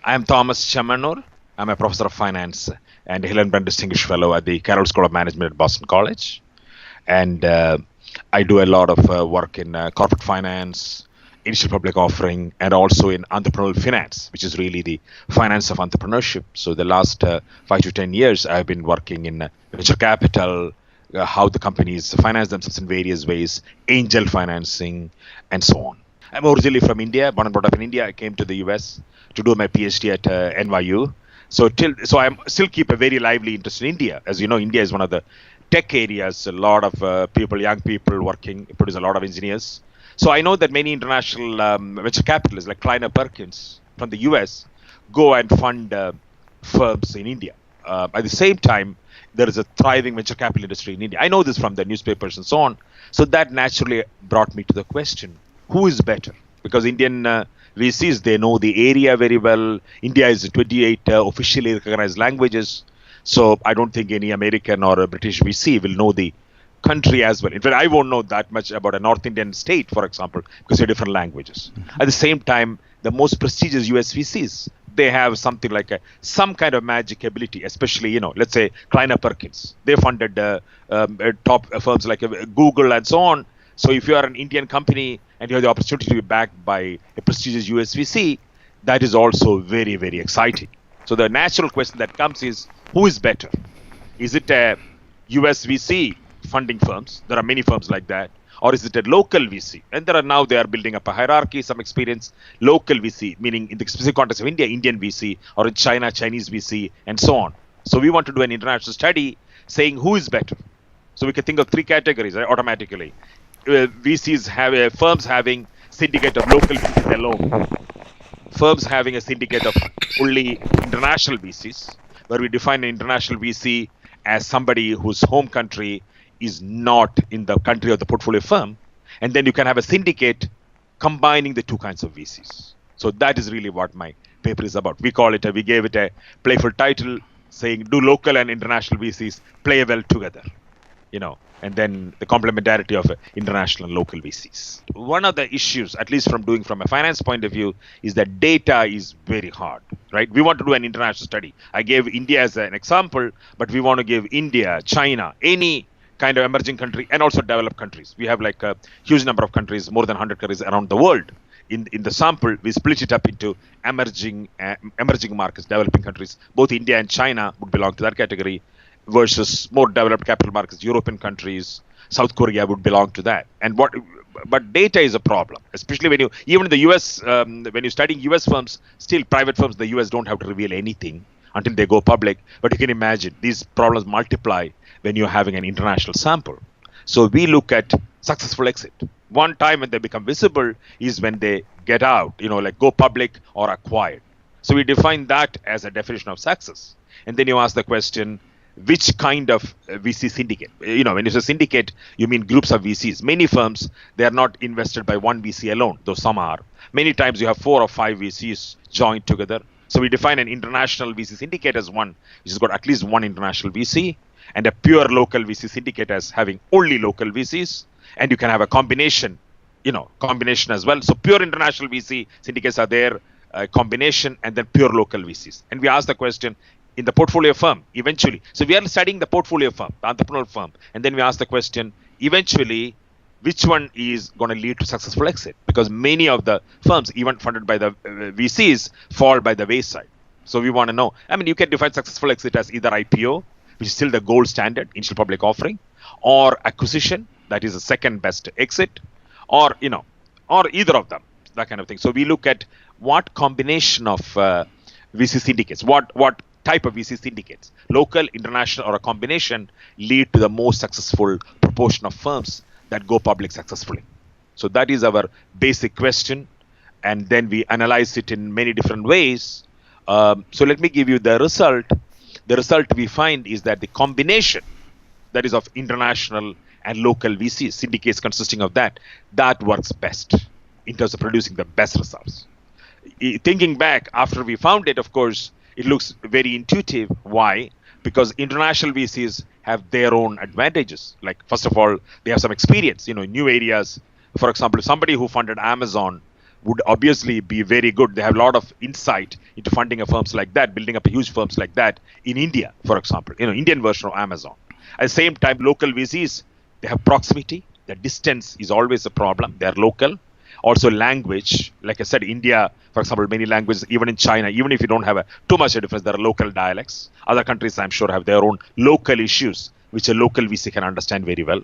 I'm Thomas Chemmanura. I'm a professor of finance and Hillenbrand Distinguished Fellow at the Carroll School of Management at Boston College. And I do a lot of work in corporate finance, initial public offering, and also in entrepreneurial finance, which is really the finance of entrepreneurship. So the last 5 to 10 years, I've been working in venture capital, how the companies finance themselves in various ways, angel financing, and so on. I'm originally from India, born and brought up in India. I came to the US to do my PhD at NYU. So I still keep a very lively interest in India. As you know, India is one of the tech areas. A lot of people, young people working, produce a lot of engineers. So I know that many international venture capitalists like Kleiner Perkins from the US go and fund firms in India. At the same time, there is a thriving venture capital industry in India. I know this from the newspapers and so on. So that naturally brought me to the question, who is better? Because Indian VCs, they know the area very well. India is 28 officially recognized languages. So I don't think any American or a British VC will know the country as well. In fact, I won't know that much about a North Indian state, for example, because they're different languages. Mm-hmm. At the same time, the most prestigious US VCs, they have something like some kind of magic ability, especially, let's say Kleiner Perkins. They funded top firms like Google and so on. So if you are an Indian company and you have the opportunity to be backed by a prestigious US VC, that is also very, very exciting. So the natural question that comes is, who is better? Is it a US VC funding firms? There are many firms like that. Or is it a local VC? And they are building up a hierarchy, some experience. Local VC, meaning in the specific context of India, Indian VC, or in China, Chinese VC, and so on. So we want to do an international study saying who is better. So we can think of three categories, right, automatically. VCs have firms having syndicate of local VCs alone. Firms having a syndicate of only international VCs, where we define an international VC as somebody whose home country is not in the country of the portfolio firm. And then you can have a syndicate combining the two kinds of VCs. So that is really what my paper is about. We gave it a playful title saying, do local and international VCs play well together? And then the complementarity of international and local VCs. One of the issues, at least from a finance point of view, is that data is very hard, right? We want to do an international study. I gave India as an example, but we want to give India, China, any kind of emerging country, and also developed countries. We have like a huge number of countries, more than 100 countries around the world. In the sample, we split it up into emerging markets, developing countries. Both India and China would belong to that category, versus more developed capital markets, European countries, South Korea would belong to that. But data is a problem, especially even in the US, when you're studying US firms, still private firms, the US don't have to reveal anything until they go public. But you can imagine these problems multiply when you're having an international sample. So we look at successful exit. One time when they become visible is when they get out, like go public or acquired. So we define that as a definition of success. And then you ask the question, which kind of VC syndicate? When you say syndicate, you mean groups of VCs. Many firms, they are not invested by one VC alone, though some are. Many times you have 4 or 5 VCs joined together. So we define an international VC syndicate as one, which has got at least one international VC, and a pure local VC syndicate as having only local VCs. And you can have a combination as well. So pure international VC syndicates are there, combination, and then pure local VCs. And we ask the question, in the portfolio firm, eventually. So we are studying the portfolio firm, the entrepreneurial firm. And then we ask the question, eventually, which one is going to lead to successful exit? Because many of the firms, even funded by the VCs, fall by the wayside. So we want to know. You can define successful exit as either IPO, which is still the gold standard, initial public offering, or acquisition, that is the second best exit, or either of them, that kind of thing. So we look at what combination of VC syndicates, what type of VC syndicates, local, international, or a combination, lead to the most successful proportion of firms that go public successfully. So that is our basic question. And then we analyze it in many different ways. So let me give you the result. The result we find is that the combination, that is of international and local VC syndicates consisting of that works best in terms of producing the best results. Thinking back, after we found it, of course, it looks very intuitive. Why? Because international VCs have their own advantages. Like, first of all, they have some experience, new areas. For example, somebody who funded Amazon would obviously be very good. They have a lot of insight into funding of firms like that, building up huge firms like that in India, for example, Indian version of Amazon. At the same time, local VCs, they have proximity. The distance is always a problem. They are local. Also language, like I said, India, for example, many languages, even in China, even if you don't have too much a difference, there are local dialects. Other countries, I'm sure, have their own local issues, which a local VC can understand very well.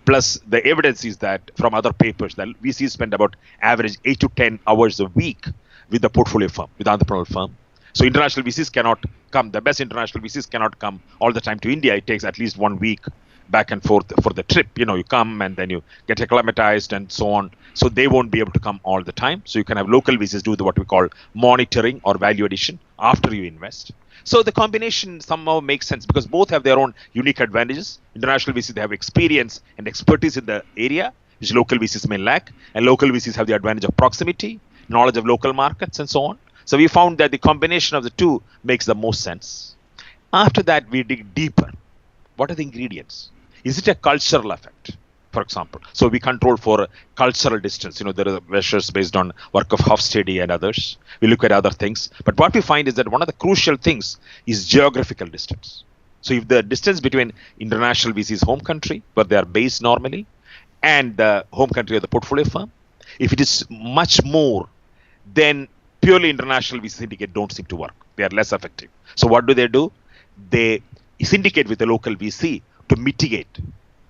Plus, the evidence is that from other papers, that VCs spend about average 8 to 10 hours a week with the portfolio firm, with the entrepreneurial firm. So international VCs cannot come. The best international VCs cannot come all the time to India. It takes at least 1 week back and forth for the trip. You come and then you get acclimatized and so on. So they won't be able to come all the time. So you can have local VCs do what we call monitoring or value addition after you invest. So the combination somehow makes sense because both have their own unique advantages. International VCs, they have experience and expertise in the area, which local VCs may lack. And local VCs have the advantage of proximity, knowledge of local markets, and so on. So we found that the combination of the two makes the most sense. After that, we dig deeper. What are the ingredients? Is it a cultural effect, for example? So we control for cultural distance. There are measures based on work of Hofstede and others. We look at other things. But what we find is that one of the crucial things is geographical distance. So if the distance between international VC's home country, where they are based normally, and the home country of the portfolio firm, if it is much more, then purely international VC syndicate don't seem to work. They are less effective. So what do? They syndicate with the local VC to mitigate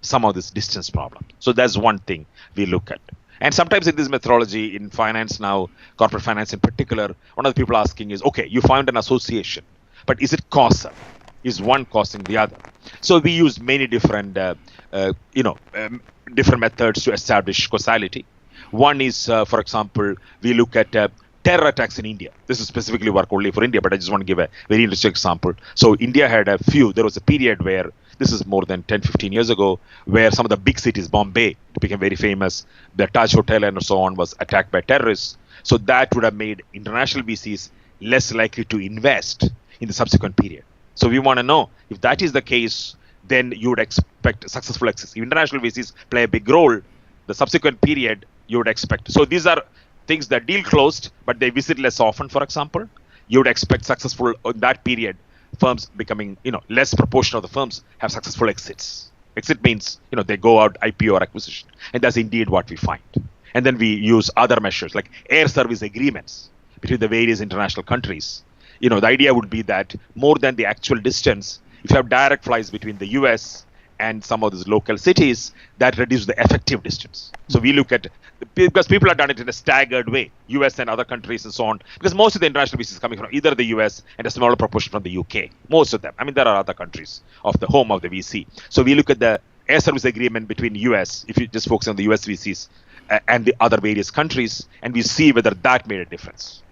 some of this distance problem. So that's one thing we look at. And sometimes in this methodology in finance now, corporate finance in particular, one of the people asking is, okay, you found an association, but is it causal? Is one causing the other? So we use many different, different methods to establish causality. One is, for example, we look at terror attacks in India. This is specifically work only for India, but I just want to give a very interesting example. So India had there was a period where, this is more than 10, 15 years ago, where some of the big cities, Bombay, became very famous. The Taj Hotel and so on was attacked by terrorists. So that would have made international VCs less likely to invest in the subsequent period. So we want to know if that is the case, then you would expect successful exits. If international VCs play a big role, the subsequent period you would expect. So these are things that deal closed, but they visit less often, for example. You would expect successful in that period, firms becoming, less proportion of the firms have successful exits. Exit means, they go out IPO or acquisition. And that's indeed what we find. And then we use other measures like air service agreements between the various international countries. The idea would be that more than the actual distance, if you have direct flights between the US and some of these local cities, that reduces the effective distance. So we look at, because people have done it in a staggered way, US and other countries and so on, because most of the international VCs coming from either the US and a smaller proportion from the UK, most of them. I mean, there are other countries of the home of the VC. So we look at the air service agreement between US, if you just focus on the US VCs and the other various countries, and we see whether that made a difference,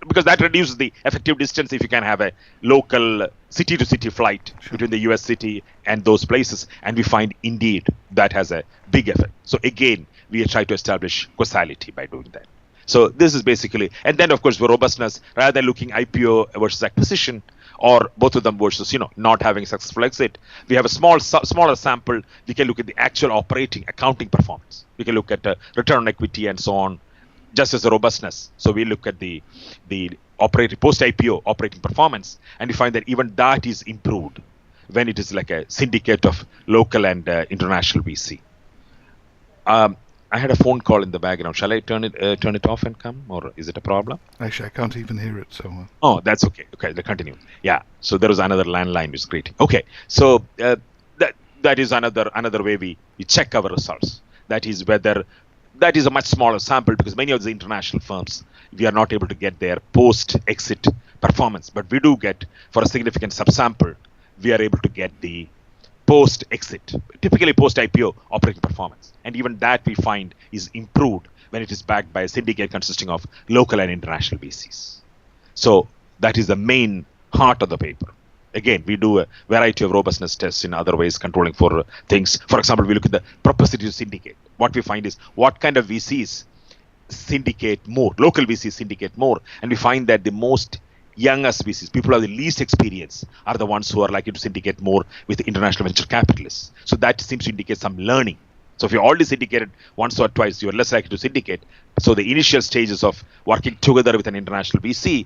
because that reduces the effective distance if you can have a local city-to-city flight between the US city and those places. And we find indeed that has a big effect. So again, we try to establish causality by doing that. So this is basically, and then of course for robustness, rather than looking IPO versus acquisition, or both of them versus, not having a successful exit, we have a smaller sample. We can look at the actual operating accounting performance. We can look at return on equity and so on, just as a robustness. So we look at the operating post-IPO operating performance, and we find that even that is improved when it is like a syndicate of local and international VC. I had a phone call in the background. Shall I turn it off and come, or is it a problem? Actually, I can't even hear it. So. Oh, that's okay. Okay, let's continue. Yeah. So there was another landline which is great. Okay. So that is another way we check our results. That is whether that is a much smaller sample, because many of the international firms, we are not able to get their post-exit performance, but we do get, for a significant subsample, we are able to get the post-exit, typically post-IPO operating performance. And even that we find is improved when it is backed by a syndicate consisting of local and international VCs. So that is the main heart of the paper. Again, we do a variety of robustness tests in other ways, controlling for things. For example, we look at the propensity to syndicate. What we find is what kind of VCs syndicate more, local VCs syndicate more, and we find that the most youngest VCs, people who have the least experience, are the ones who are likely to syndicate more with international venture capitalists. So that seems to indicate some learning. So if you already syndicated once or twice, you are less likely to syndicate. So the initial stages of working together with an international VC,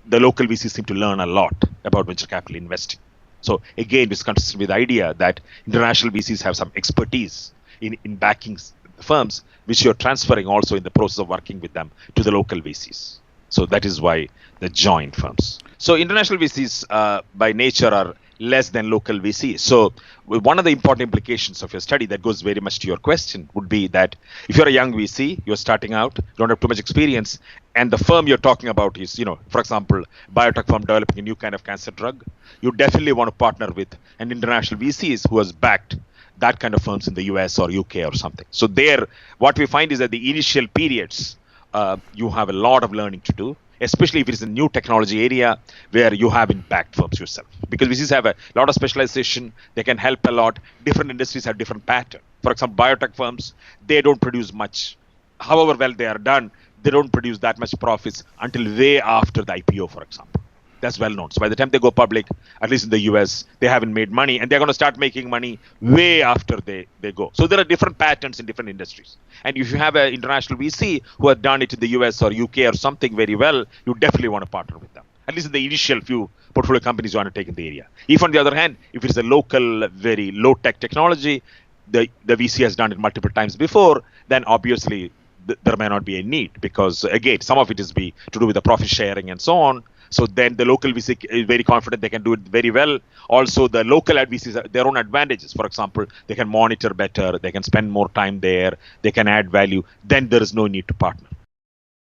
the local VCs seem to learn a lot about venture capital investing. So again, this consistent with the idea that international VCs have some expertise in backing firms, which you're transferring also in the process of working with them to the local VCs. So that is why the joint firms. So international VCs by nature are less than local VCs. So one of the important implications of your study that goes very much to your question would be that if you're a young VC, you're starting out, don't have too much experience, and the firm you're talking about is, for example, biotech firm developing a new kind of cancer drug, you definitely want to partner with an international VCs who has backed that kind of firms in the US or UK or something. So there, what we find is that the initial periods, you have a lot of learning to do, especially if it is a new technology area where you have impact firms yourself. Because VCs have a lot of specialization, they can help a lot. Different industries have different pattern. For example, biotech firms, they don't produce much. However well they are done, they don't produce that much profits until way after the IPO, for example. That's well known. So by the time they go public, at least in the US, they haven't made money, and they're going to start making money way after they go. So there are different patterns in different industries. And if you have an international VC who have done it in the US or UK or something very well, you definitely want to partner with them. At least in the initial few portfolio companies you want to take in the area. If on the other hand, if it's a local, very low-tech technology, the VC has done it multiple times before, then obviously there may not be a need, because again, some of it is to do with the profit sharing and so on. So then the local VC is very confident they can do it very well. Also, the local VCs have their own advantages. For example, they can monitor better, they can spend more time there, they can add value. Then there is no need to partner.